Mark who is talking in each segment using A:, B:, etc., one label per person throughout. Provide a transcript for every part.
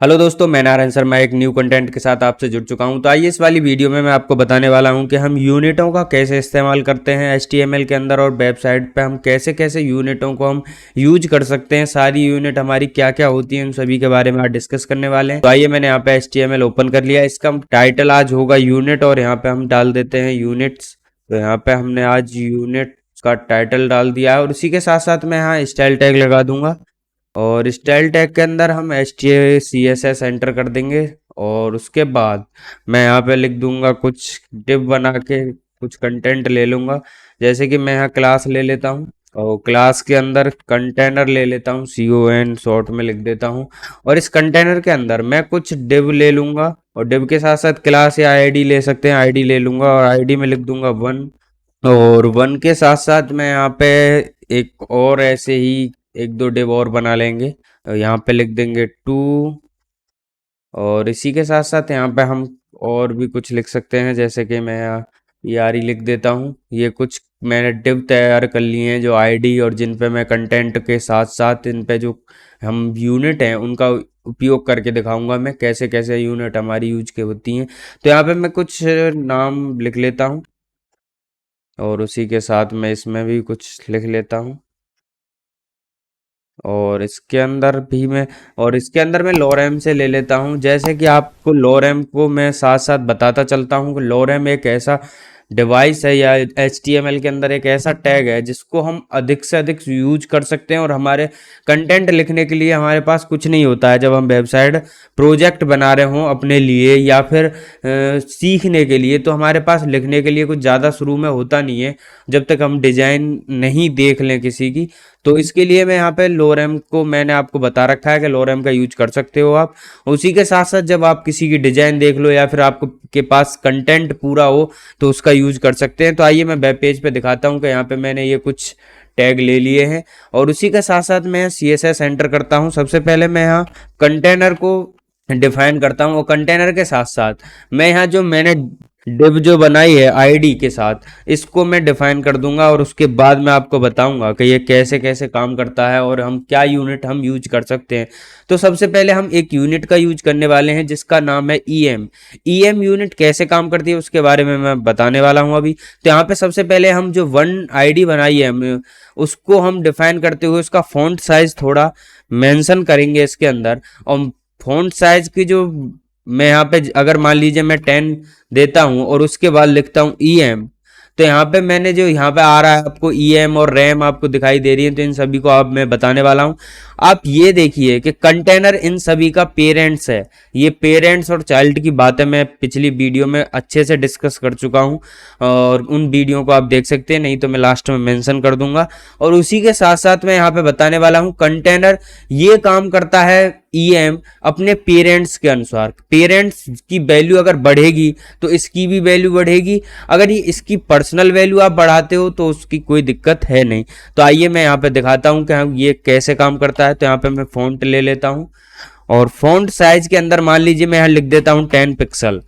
A: Hello दोस्तों, मैं नारायण शर्मा एक न्यू कंटेंट के साथ आपसे जुड़ चुका हूं। तो आइए इस वाली वीडियो में मैं आपको बताने वाला हूं कि हम यूनिटों का कैसे इस्तेमाल करते हैं HTML के अंदर और वेबसाइट पे हम कैसे कैसे यूनिटों को हम यूज कर सकते हैं। सारी यूनिट हमारी क्या क्या होती हैं उन सभी के बारे में आज डिस्कस करने वाले हैं। तो आइए, मैंने यहाँ पे HTML ओपन कर लिया। इसका टाइटल आज होगा यूनिट और यहाँ पे हम डाल देते हैं यूनिट्स। तो यहाँ पे हमने आज यूनिट का टाइटल डाल दिया है और उसी के साथ साथ मैं यहाँ स्टाइल टैग लगा दूंगा और स्टाइल टैग के अंदर हम HTML CSS एंटर कर देंगे और उसके बाद मैं यहाँ पे लिख दूंगा कुछ डिव बना के कुछ कंटेंट ले लूंगा। जैसे कि मैं यहाँ क्लास ले लेता हूँ और क्लास के अंदर कंटेनर ले लेता हूँ, CON शॉर्ट में लिख देता हूँ। और इस कंटेनर के अंदर मैं कुछ डिव ले लूंगा और डिव के साथ साथ क्लास या आईडी ले सकते हैं, आईडी ले लूंगा और आईडी में लिख दूंगा 1। और 1 के साथ साथ मैं यहाँ पे एक और ऐसे ही एक दो डिव और बना लेंगे। यहाँ पे लिख देंगे 2 और इसी के साथ साथ यहाँ पे हम और भी कुछ लिख सकते हैं। जैसे कि मैं यहाँ यारी लिख देता हूँ। ये कुछ मैंने डिव तैयार कर लिए हैं जो आईडी और जिन पे मैं कंटेंट के साथ साथ इन पे जो हम यूनिट हैं उनका उपयोग करके दिखाऊंगा मैं कैसे कैसे यूनिट हमारी यूज के होती हैं। तो यहाँ पे मैं कुछ नाम लिख लेता हूँ और उसी के साथ मैं इसमें भी कुछ लिख लेता हूँ और इसके अंदर मैं लोरेम से ले लेता हूँ। जैसे कि आपको लोरेम को मैं साथ साथ बताता चलता हूँ कि लोरेम एक ऐसा डिवाइस है या HTML के अंदर एक ऐसा टैग है जिसको हम अधिक से अधिक यूज कर सकते हैं और हमारे कंटेंट लिखने के लिए हमारे पास कुछ नहीं होता है। जब हम वेबसाइट प्रोजेक्ट बना रहे हों अपने लिए या फिर सीखने के लिए, तो हमारे पास लिखने के लिए कुछ ज़्यादा शुरू में होता नहीं है जब तक हम डिज़ाइन नहीं देख लें किसी की। तो इसके लिए मैं यहाँ पे लोरेम को मैंने आपको बता रखा है कि लोरेम का यूज कर सकते हो आप। उसी के साथ साथ जब आप किसी की डिजाइन देख लो या फिर आपको के पास कंटेंट पूरा हो तो उसका यूज कर सकते हैं। तो आइए मैं वेब पेज पे दिखाता हूँ कि यहाँ पे मैंने ये कुछ टैग ले लिए हैं और उसी के साथ साथ मैं CSS एंटर करता हूँ। सबसे पहले मैं यहाँ कंटेनर को डिफाइन करता हूँ और कंटेनर के साथ साथ मैं यहाँ जो मैंने डिव जो बनाई है आईडी के साथ इसको मैं डिफाइन कर दूंगा और उसके बाद मैं आपको बताऊंगा कि ये कैसे कैसे काम करता है और हम क्या यूनिट हम यूज कर सकते हैं। तो सबसे पहले हम एक यूनिट का यूज करने वाले हैं जिसका नाम है EM यूनिट कैसे काम करती है उसके बारे में मैं बताने वाला हूं अभी। तो यहाँ पे सबसे पहले हम जो 1 आईडी बनाई है उसको हम डिफाइन करते हुए उसका फॉन्ट साइज थोड़ा मेंशन करेंगे इसके अंदर। और फॉन्ट साइज की जो मैं यहाँ पे अगर मान लीजिए मैं 10 देता हूँ और उसके बाद लिखता हूँ EM, तो यहाँ पे मैंने जो यहाँ पे आ रहा है आपको EM और रैम आपको दिखाई दे रही है। तो इन सभी को आप मैं बताने वाला हूँ। आप ये देखिए कि कंटेनर इन सभी का पेरेंट्स है। ये पेरेंट्स और चाइल्ड की बातें मैं पिछली वीडियो में अच्छे से डिस्कस कर चुका हूँ और उन वीडियो को आप देख सकते हैं, नहीं तो मैं लास्ट में मेंशन कर दूंगा। और उसी के साथ साथ मैं यहाँ पे बताने वाला हूँ कंटेनर ये काम करता है EM अपने पेरेंट्स के अनुसार। पेरेंट्स की वैल्यू अगर बढ़ेगी तो इसकी भी वैल्यू बढ़ेगी। अगर ये इसकी पर्सनल वैल्यू आप बढ़ाते हो तो उसकी कोई दिक्कत है नहीं। तो आइए मैं यहाँ पे दिखाता हूँ कि हम ये कैसे काम करता है। तो यहाँ पे मैं फॉन्ट ले लेता हूँ और फॉन्ट साइज के अंदर मान लीजिए मैं यहाँ लिख देता हूँ 10 पिक्सल।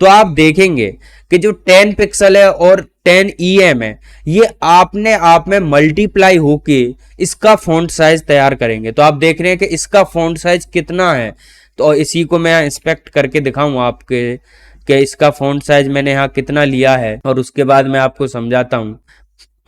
A: तो आप देखेंगे कि जो 10 पिक्सल है और 10 EM है ये आपने आप में मल्टीप्लाई होके इसका फॉन्ट साइज तैयार करेंगे। तो आप देख रहे हैं कि इसका फॉन्ट साइज कितना है। तो इसी को मैं इंस्पेक्ट करके दिखाऊं आपके कि इसका फॉन्ट साइज मैंने यहाँ कितना लिया है और उसके बाद मैं आपको समझाता हूँ।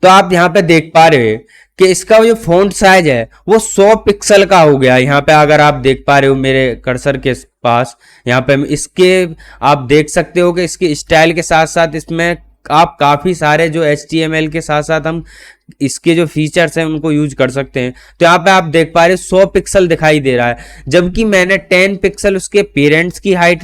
A: तो आप यहाँ पे देख पा रहे हो कि इसका जो फॉन्ट साइज है वो 100 पिक्सल का हो गया। यहाँ पे अगर आप देख पा रहे हो मेरे कर्सर के पास, यहाँ पे इसके आप देख सकते हो कि इसके स्टाइल के साथ साथ इसमें आप काफ़ी सारे जो HTML के साथ साथ हम इसके जो फीचर्स हैं उनको यूज कर सकते हैं। तो यहाँ पे आप देख पा रहे 100 पिक्सल दिखाई दे रहा है, जबकि मैंने 10 पिक्सल उसके पेरेंट्स की हाइट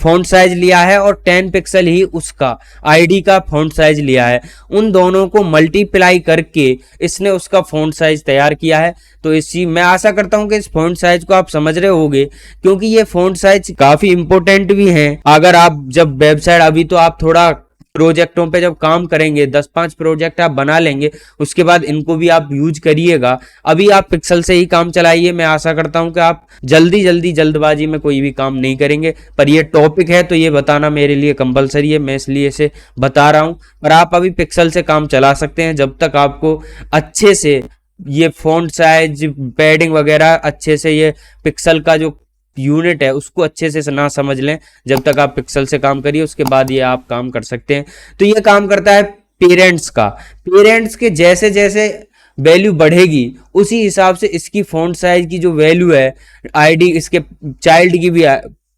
A: फॉन्ट साइज लिया है और 10 पिक्सल ही उसका आईडी का फॉन्ट साइज लिया है। उन दोनों को मल्टीप्लाई करके इसने उसका फॉन्ट साइज तैयार किया है। तो इसी मैं आशा करता हूं कि इस फॉन्ट साइज को आप समझ रहे होंगे, क्योंकि ये फॉन्ट साइज काफी इंपॉर्टेंट भी है। अगर आप जब वेबसाइट अभी तो आप थोड़ा प्रोजेक्टों पे जब काम करेंगे 10-5 प्रोजेक्ट आप बना लेंगे उसके बाद इनको भी आप यूज करिएगा। अभी आप पिक्सल से ही काम चलाइए। मैं आशा करता हूं कि आप जल्दबाजी में कोई भी काम नहीं करेंगे। पर ये टॉपिक है तो ये बताना मेरे लिए कंपलसरी है, मैं इसलिए इसे बता रहा हूं। पर आप अभी पिक्सल से काम चला सकते हैं जब तक आपको अच्छे से ये फॉन्ट साइज पैडिंग वगैरह अच्छे से ये पिक्सल का जो यूनिट है उसको अच्छे से ना समझ लें, जब तक आप पिक्सल से काम करिए उसके बाद ये आप काम कर सकते हैं। तो ये काम करता है पेरेंट्स का। पेरेंट्स के जैसे जैसे वैल्यू बढ़ेगी उसी हिसाब से इसकी फॉन्ट साइज की जो वैल्यू है, आईडी इसके चाइल्ड की भी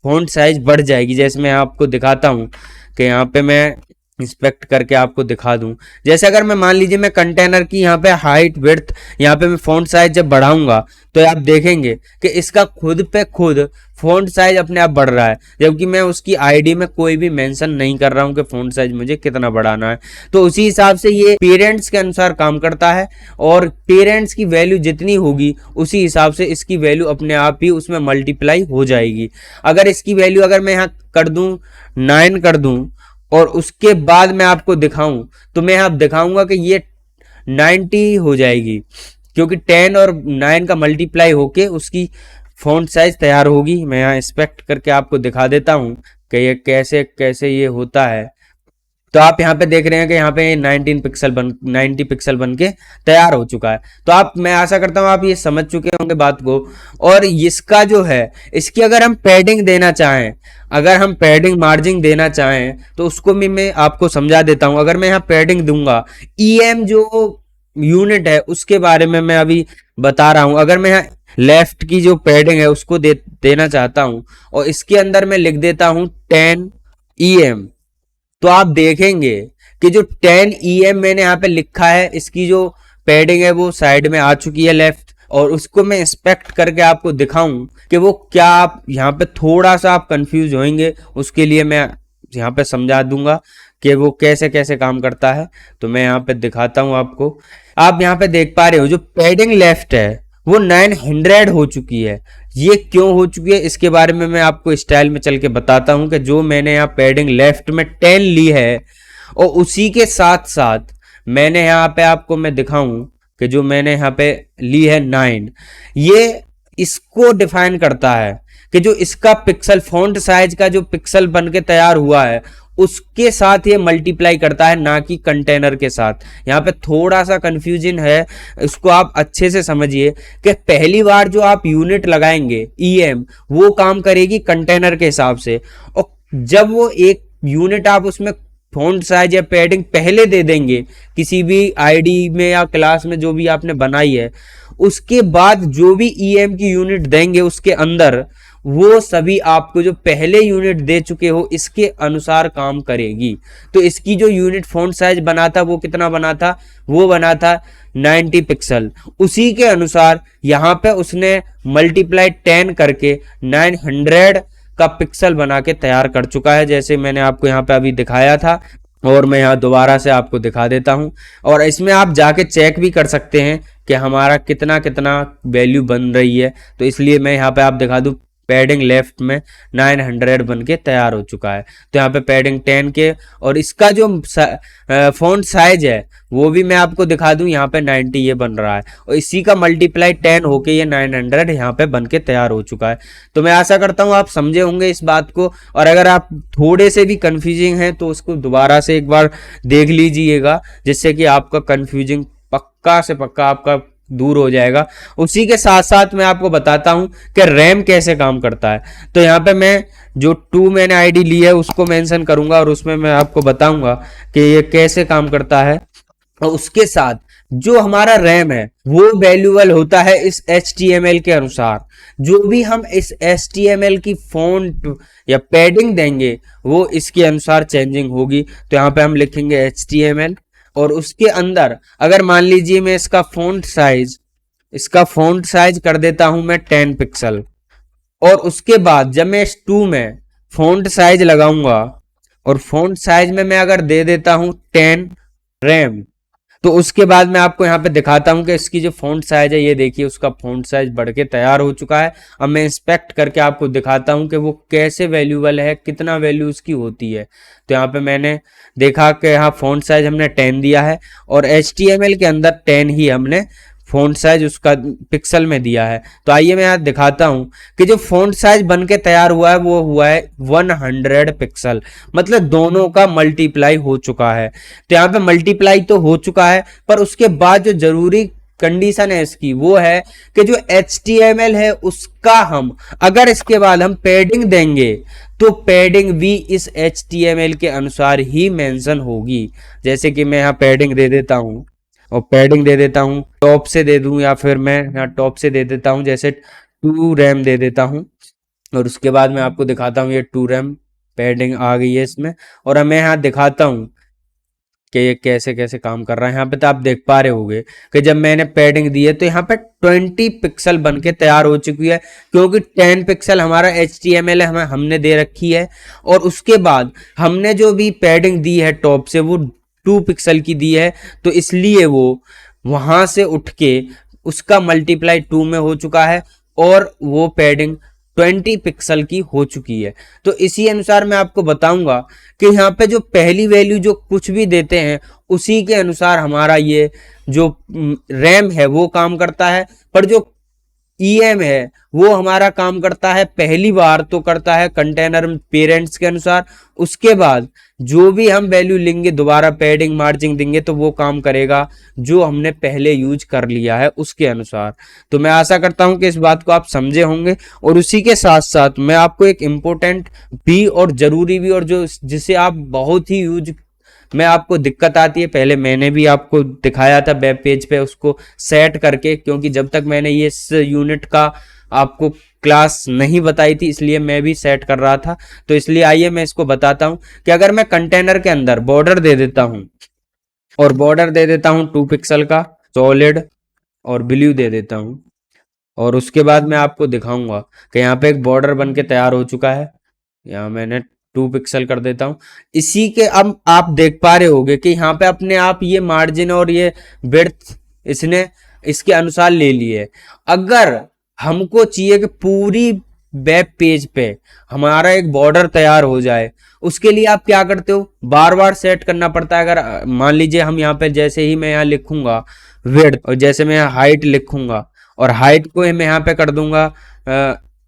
A: फॉन्ट साइज बढ़ जाएगी। जैसे मैं आपको दिखाता हूँ कि यहाँ पे मैं इंस्पेक्ट करके आपको दिखा दूं। जैसे अगर मैं मान लीजिए मैं कंटेनर की यहाँ पे हाइट विड्थ यहाँ पे मैं फॉन्ट साइज जब बढ़ाऊंगा तो आप देखेंगे कि इसका खुद पे खुद फॉन्ट साइज अपने आप बढ़ रहा है, जबकि मैं उसकी आईडी में कोई भी मेंशन नहीं कर रहा हूं कि फॉन्ट साइज मुझे कितना बढ़ाना है। तो उसी हिसाब से ये पेरेंट्स के अनुसार काम करता है और पेरेंट्स की वैल्यू जितनी होगी उसी हिसाब से इसकी वैल्यू अपने आप ही उसमें मल्टीप्लाई हो जाएगी। अगर इसकी वैल्यू अगर मैं यहाँ कर दूं 9 कर दूं और उसके बाद मैं आपको दिखाऊं तो मैं आप दिखाऊंगा कि ये 90 हो जाएगी, क्योंकि 10 और 9 का मल्टीप्लाई होके उसकी फॉन्ट साइज तैयार होगी। मैं यहाँ इंस्पेक्ट करके आपको दिखा देता हूँ कि ये कैसे कैसे ये होता है। तो आप यहाँ पे देख रहे हैं कि यहाँ पे 90 पिक्सल बन के तैयार हो चुका है। तो आप, मैं आशा करता हूँ आप ये समझ चुके होंगे बात को। और इसका जो है, इसकी अगर हम पैडिंग देना चाहें, अगर हम पैडिंग मार्जिन देना चाहें तो उसको भी मैं आपको समझा देता हूँ। अगर मैं यहाँ पैडिंग दूंगा, ईएम जो यूनिट है उसके बारे में मैं अभी बता रहा हूँ। अगर मैं यहाँ लेफ्ट की जो पैडिंग है उसको देना चाहता हूँ और इसके अंदर मैं लिख देता हूँ 10 EM, तो आप देखेंगे कि जो 10 EM मैंने यहाँ पे लिखा है इसकी जो पैडिंग है वो साइड में आ चुकी है लेफ्ट। और उसको मैं इंस्पेक्ट करके आपको दिखाऊं कि वो क्या, आप यहाँ पे थोड़ा सा आप कंफ्यूज होंगे, उसके लिए मैं यहाँ पे समझा दूंगा कि वो कैसे कैसे काम करता है। तो मैं यहाँ पे दिखाता हूँ आपको। आप यहाँ पे देख पा रहे हो जो पैडिंग लेफ्ट है वो 900 हो चुकी है। ये क्यों हो चुकी है इसके बारे में मैं आपको स्टाइल में चल के बताता हूं कि जो मैंने यहाँ पैडिंग लेफ्ट में 10 ली है और उसी के साथ साथ मैंने यहाँ पे आपको मैं दिखाऊं कि जो मैंने यहाँ पे ली है 9, ये इसको डिफाइन करता है कि जो इसका पिक्सल फॉन्ट साइज का जो पिक्सल बन के तैयार हुआ है उसके साथ ये मल्टीप्लाई करता है, ना कि कंटेनर के साथ। यहाँ पे थोड़ा सा कंफ्यूजन है, इसको आप अच्छे से समझिए कि पहली बार जो आप यूनिट लगाएंगे ईएम वो काम करेगी कंटेनर के हिसाब से, और जब वो एक यूनिट आप उसमें फॉन्ट साइज या पैडिंग पहले दे देंगे किसी भी आईडी में या क्लास में जो भी आपने बनाई है, उसके बाद जो भी ईएम की यूनिट देंगे उसके अंदर वो सभी आपको जो पहले यूनिट दे चुके हो इसके अनुसार काम करेगी। तो इसकी जो यूनिट फॉन्ट साइज बना था वो कितना बना था, वो बना था 90 पिक्सल। उसी के अनुसार यहाँ पे उसने मल्टीप्लाई 10 करके 900 का पिक्सल बना के तैयार कर चुका है, जैसे मैंने आपको यहाँ पे अभी दिखाया था। और मैं यहाँ दोबारा से आपको दिखा देता हूँ और इसमें आप जाके चेक भी कर सकते हैं कि हमारा कितना कितना वैल्यू बन रही है। तो इसलिए मैं यहाँ पे आप दिखा दूँ पैडिंग लेफ्ट में 900 बन के तैयार हो चुका है। तो यहाँ पे पैडिंग 10 के और इसका जो फॉन्ट साइज है वो भी मैं आपको दिखा दूं, यहाँ पे 90 ये बन रहा है और इसी का मल्टीप्लाई 10 होके ये 900 यहाँ पे बन के तैयार हो चुका है। तो मैं आशा करता हूँ आप समझे होंगे इस बात को, और अगर आप थोड़े से भी कंफ्यूजिंग हैं तो उसको दोबारा से एक बार देख लीजिएगा, जिससे कि आपका कंफ्यूजिंग पक्का से पक्का आपका दूर हो जाएगा। उसी के साथ साथ मैं आपको बताता हूं कि रैम कैसे काम करता है। तो यहाँ पे मैं जो 2 मैंने आईडी ली है उसको मेंशन करूंगा और उसमें मैं आपको बताऊंगा कि ये कैसे काम करता है। और उसके साथ जो हमारा रैम है वो वैल्यूएबल होता है इस HTML के अनुसार। जो भी हम इस HTML की फॉन्ट या पैडिंग देंगे वो इसके अनुसार चेंजिंग होगी। तो यहाँ पे हम लिखेंगे HTML और उसके अंदर अगर मान लीजिए मैं इसका फॉन्ट साइज कर देता हूं मैं 10 पिक्सल, और उसके बाद जब मैं इस 2 में फॉन्ट साइज लगाऊंगा और फॉन्ट साइज में मैं अगर दे देता हूं 10 रैम, तो उसके बाद मैं आपको यहाँ पे दिखाता हूँ कि इसकी जो फॉन्ट साइज है ये देखिए उसका फॉन्ट साइज बढ़ के तैयार हो चुका है। अब मैं इंस्पेक्ट करके आपको दिखाता हूँ कि वो कैसे वैल्यूएबल है, कितना वैल्यू उसकी होती है। तो यहाँ पे मैंने देखा कि यहाँ फॉन्ट साइज हमने 10 दिया है और HTML के अंदर 10 ही हमने फॉन्ट साइज उसका पिक्सल में दिया है। तो आइए मैं यहाँ दिखाता हूं कि जो फॉन्ट साइज बन के तैयार हुआ है वो हुआ है 100 पिक्सल, मतलब दोनों का मल्टीप्लाई हो चुका है। तो यहाँ पे मल्टीप्लाई तो हो चुका है पर उसके बाद जो जरूरी कंडीशन है इसकी वो है कि जो HTML है उसका हम अगर इसके बाद हम पैडिंग देंगे तो पैडिंग भी इस HTML के अनुसार ही मेंशन होगी। जैसे कि मैं यहाँ पैडिंग दे देता हूँ और पैडिंग दे देता हूँ, टॉप से दे दूं या फिर मैं यहाँ टॉप से दे देता हूँ, जैसे 2 रैम दे देता हूँ। और उसके बाद मैं आपको दिखाता हूँ ये 2 रैम पैडिंग आ गई है इसमें। और मैं यहाँ दिखाता हूँ कि ये कैसे कैसे काम कर रहा है। यहाँ पे तो आप देख पा रहे होंगे कि जब मैंने पैडिंग दी है तो यहाँ पे 20 पिक्सल बन के तैयार हो चुकी है, क्योंकि 10 पिक्सल हमारा HTML है, हमने दे रखी है। और उसके बाद हमने जो भी पैडिंग दी है टॉप से वो 2 पिक्सल की दी है, तो इसलिए वो वहां से उठ के उसका मल्टीप्लाई 2 में हो चुका है और वो पैडिंग 20 पिक्सल की हो चुकी है। तो इसी अनुसार मैं आपको बताऊंगा कि यहाँ पे जो पहली वैल्यू जो कुछ भी देते हैं उसी के अनुसार हमारा ये जो रैम है वो काम करता है, पर जो EM है वो हमारा काम करता है पहली बार तो करता है कंटेनर पेरेंट्स के अनुसार। उसके बाद जो भी हम वैल्यू लेंगे दोबारा पैडिंग मार्जिन देंगे तो वो काम करेगा जो हमने पहले यूज कर लिया है उसके अनुसार। तो मैं आशा करता हूं कि इस बात को आप समझे होंगे। और उसी के साथ साथ मैं आपको एक इम्पोर्टेंट भी और जरूरी भी और जो जिसे आप बहुत ही यूज में आपको दिक्कत आती है, पहले मैंने भी आपको दिखाया था वेब पेज पे उसको सेट करके, क्योंकि जब तक मैंने ये इस यूनिट का आपको क्लास नहीं बताई थी इसलिए मैं भी सेट कर रहा था। तो इसलिए आइए मैं इसको बताता हूं कि अगर मैं कंटेनर के अंदर बॉर्डर दे देता हूं और बॉर्डर दे देता हूं 2 पिक्सल का सॉलिड और ब्लू दे देता हूं, और उसके बाद मैं आपको दिखाऊंगा कि यहाँ पे एक बॉर्डर बन के तैयार हो चुका है। यहाँ मैंने 2 पिक्सल कर देता हूं। इसी के अब आप देख पा रहे होंगे कि यहाँ पे अपने आप ये मार्जिन और ये विड्थ इसने इसके अनुसार ले लिए। अगर हमको चाहिए कि पूरी वेब पेज पे हमारा एक बॉर्डर तैयार हो जाए, उसके लिए आप क्या करते हो, बार बार सेट करना पड़ता है। अगर मान लीजिए हम यहाँ पे जैसे ही मैं यहाँ लिखूंगा विड्थ और जैसे मैं हाइट लिखूंगा और हाइट को मैं यहाँ पे कर दूंगा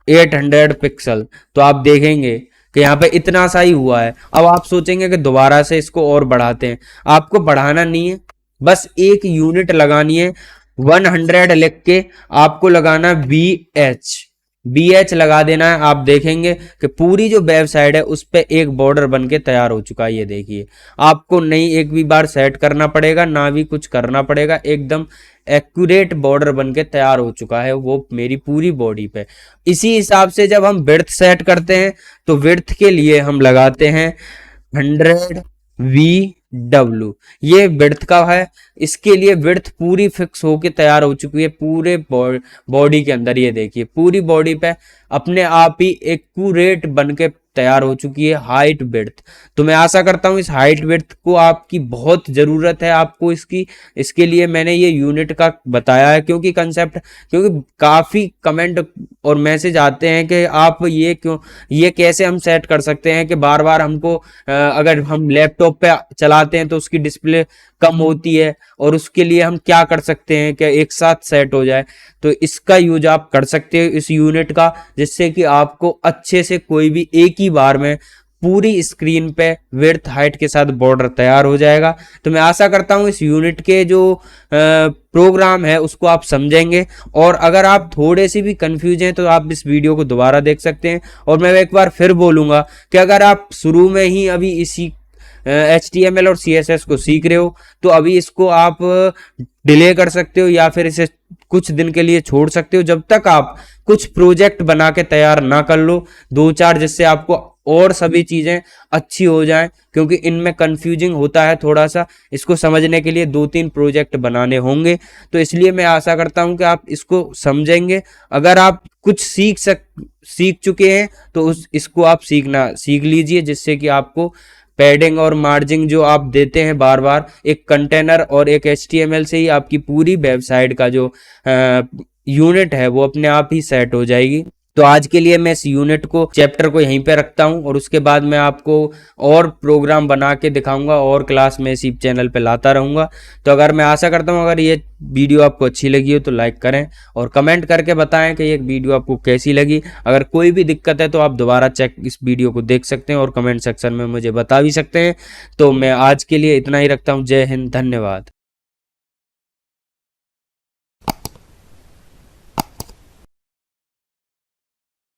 A: 800 पिक्सल, तो आप देखेंगे कि यहाँ पे इतना सा ही हुआ है। अब आप सोचेंगे कि दोबारा से इसको और बढ़ाते हैं, आपको बढ़ाना नहीं है, बस एक यूनिट लगानी है। 100 लिख के आपको लगाना BH लगा देना है। आप देखेंगे कि पूरी जो वेबसाइट है उस पे एक बॉर्डर बन के तैयार हो चुका है। ये देखिए, आपको नहीं एक भी बार सेट करना पड़ेगा ना भी कुछ करना पड़ेगा, एकदम एक्यूरेट बॉर्डर बन के तैयार हो चुका है वो मेरी पूरी बॉडी पे। इसी हिसाब से जब हम विड्थ सेट करते हैं तो विड्थ के लिए हम लगाते हैं 100 VW, ये विड्थ का है। इसके लिए विड्थ पूरी फिक्स होके तैयार हो चुकी है पूरे बॉडी के अंदर। ये देखिए पूरी बॉडी पे अपने आप ही एक्यूरेट बन के तैयार हो चुकी है हाइट विड्थ। तो मैं आशा करता हूं इस हाइट विड्थ को आपकी बहुत जरूरत है आपको इसकी, इसके लिए मैंने ये यूनिट का बताया है। क्योंकि कंसेप्ट, क्योंकि काफी कमेंट और मैसेज आते हैं कि आप ये कैसे हम सेट कर सकते हैं कि बार बार हमको अगर हम लैपटॉप पे चलाते हैं तो उसकी डिस्प्ले कम होती है और उसके लिए हम क्या कर सकते हैं कि एक साथ सेट हो जाए। तो इसका यूज आप कर सकते हो इस यूनिट का, जिससे कि आपको अच्छे से कोई भी एक ही बार में पूरी स्क्रीन पे विड्थ हाइट के साथ बॉर्डर तैयार हो जाएगा। तो मैं आशा करता हूं इस यूनिट के जो प्रोग्राम है उसको आप समझेंगे। और अगर आप थोड़े से भी कंफ्यूज हैं तो आप इस वीडियो को दोबारा देख सकते हैं। और मैं एक बार फिर बोलूंगा कि अगर आप शुरू में ही अभी इसी HTML और CSS को सीख रहे हो तो अभी इसको आप डिले कर सकते हो या फिर इसे कुछ दिन के लिए छोड़ सकते हो, जब तक आप कुछ प्रोजेक्ट बना के तैयार ना कर लो 2-4, जिससे आपको और सभी चीजें अच्छी हो जाएं। क्योंकि इनमें कंफ्यूजिंग होता है थोड़ा सा, इसको समझने के लिए 2-3 प्रोजेक्ट बनाने होंगे। तो इसलिए मैं आशा करता हूं कि आप इसको समझेंगे। अगर आप कुछ सीख चुके हैं तो इसको आप सीख लीजिए, जिससे कि आपको पैडिंग और मार्जिन जो आप देते हैं बार बार एक कंटेनर और एक HTML से ही आपकी पूरी वेबसाइट का जो यूनिट है वो अपने आप ही सेट हो जाएगी। तो आज के लिए मैं इस यूनिट को चैप्टर को यहीं पे रखता हूं और उसके बाद मैं आपको और प्रोग्राम बना के दिखाऊंगा और क्लास में इसी चैनल पे लाता रहूंगा। तो अगर मैं आशा करता हूं अगर ये वीडियो आपको अच्छी लगी हो तो लाइक करें और कमेंट करके बताएं कि ये वीडियो आपको कैसी लगी। अगर कोई भी दिक्कत है तो आप दोबारा इस वीडियो को देख सकते हैं और कमेंट सेक्शन में मुझे बता भी सकते हैं। तो मैं आज के लिए इतना ही रखता हूँ। जय हिंद, धन्यवाद।